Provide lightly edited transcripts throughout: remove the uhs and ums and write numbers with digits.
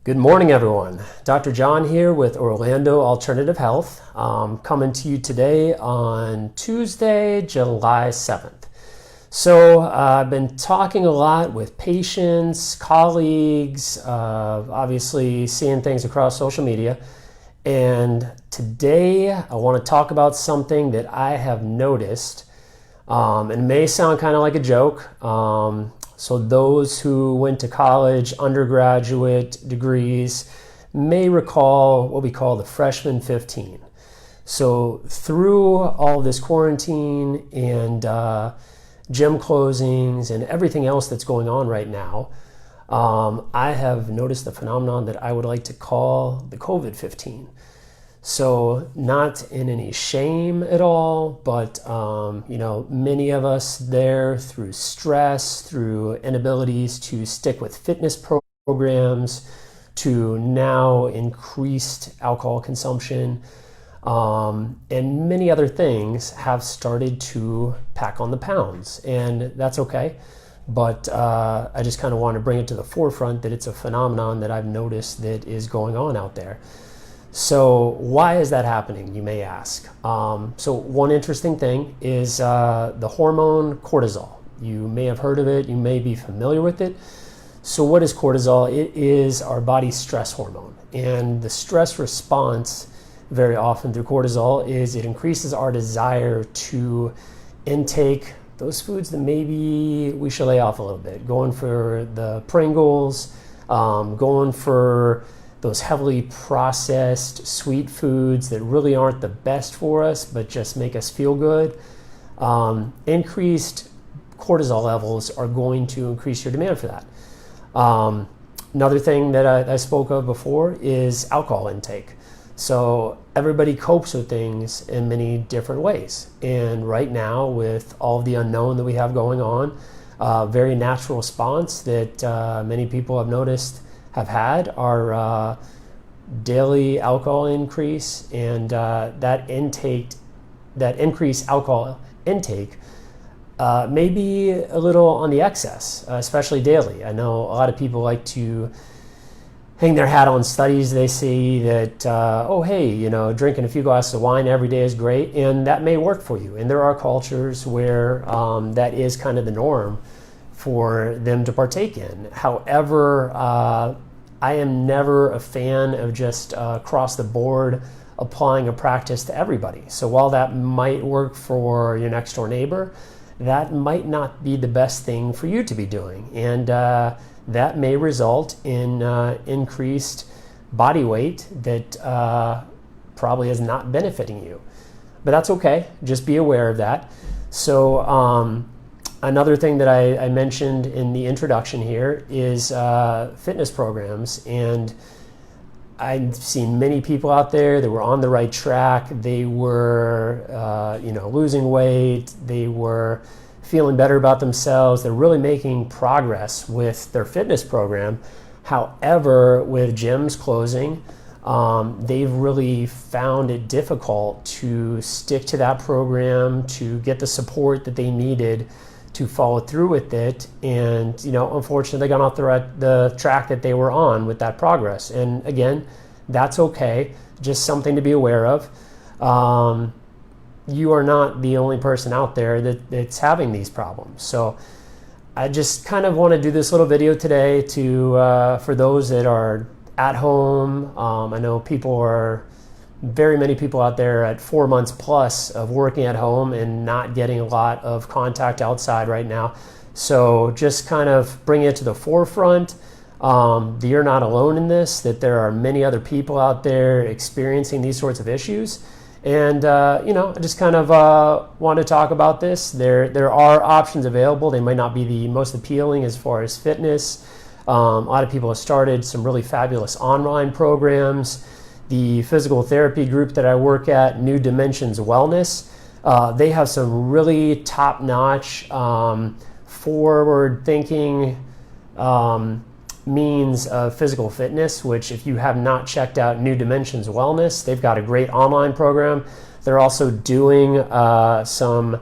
Good morning, everyone. Dr. John here with Orlando Alternative Health, coming to you today on Tuesday, July 7th. So I've been talking a lot with patients, colleagues, obviously seeing things across social media. And today I want to talk about something that I have noticed. It may sound kind of like a joke. So those who went to college, undergraduate degrees, may recall what we call the freshman 15. So through all this quarantine and gym closings and everything else that's going on right now, I have noticed the phenomenon that I would like to call the COVID-15. So not in any shame at all, but many of us there through stress, through inabilities to stick with fitness programs, to now increased alcohol consumption, and many other things have started to pack on the pounds, and that's okay. But I just kind of want to bring it to the forefront that it's a phenomenon that I've noticed that is going on out there. So why is that happening, you may ask? So one interesting thing is the hormone cortisol. You may have heard of it, you may be familiar with it. So what is cortisol? It is our body's stress hormone. And the stress response very often through cortisol is it increases our desire to intake those foods that maybe we should lay off a little bit. Going for the Pringles, going for those heavily processed sweet foods that really aren't the best for us but just make us feel good. Increased cortisol levels are going to increase your demand for that. Another thing that I spoke of before is alcohol intake. So everybody copes with things in many different ways. And right now, with all of the unknown that we have going on, very natural response that many people have noticed have had our daily alcohol increase, and that increased alcohol intake may be a little on the excess, especially daily. I know a lot of people like to hang their hat on studies. They say that, drinking a few glasses of wine every day is great, and that may work for you. And there are cultures where that is kind of the norm for them to partake in. However, I am never a fan of just across the board applying a practice to everybody. So while that might work for your next door neighbor, that might not be the best thing for you to be doing. And that may result in increased body weight that probably is not benefiting you. But that's okay. Just be aware of that. So another thing that I mentioned in the introduction here is fitness programs, and I've seen many people out there that were on the right track. They were, losing weight. They were feeling better about themselves. They're really making progress with their fitness program. However, with gyms closing, they've really found it difficult to stick to that program, to get the support that they needed to follow through with it, and unfortunately they got off the track that they were on with that progress. And again, that's okay, just something to be aware of. You are not the only person out there that's having these problems. So I just kind of want to do this little video today for those that are at home. I know very many people out there at 4 months plus of working at home and not getting a lot of contact outside right now. So just kind of bring it to the forefront. You're not alone in this, that there are many other people out there experiencing these sorts of issues. And, I just kind of want to talk about this. There are options available. They might not be the most appealing as far as fitness. A lot of people have started some really fabulous online programs. The physical therapy group that I work at, New Dimensions Wellness, they have some really top-notch, forward-thinking means of physical fitness, which if you have not checked out New Dimensions Wellness, they've got a great online program. They're also doing some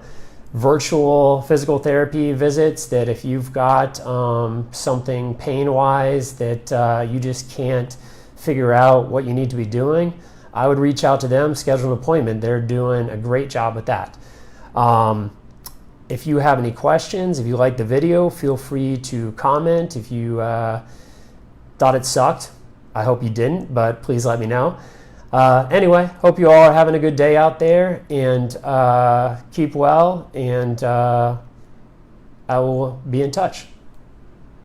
virtual physical therapy visits, that if you've got something pain-wise that you just can't figure out what you need to be doing, I would reach out to them, schedule an appointment. They're doing a great job with that. If you have any questions, if you like the video, feel free to comment. If you thought it sucked, I hope you didn't, but please let me know. Anyway, hope you all are having a good day out there, and keep well, and I will be in touch.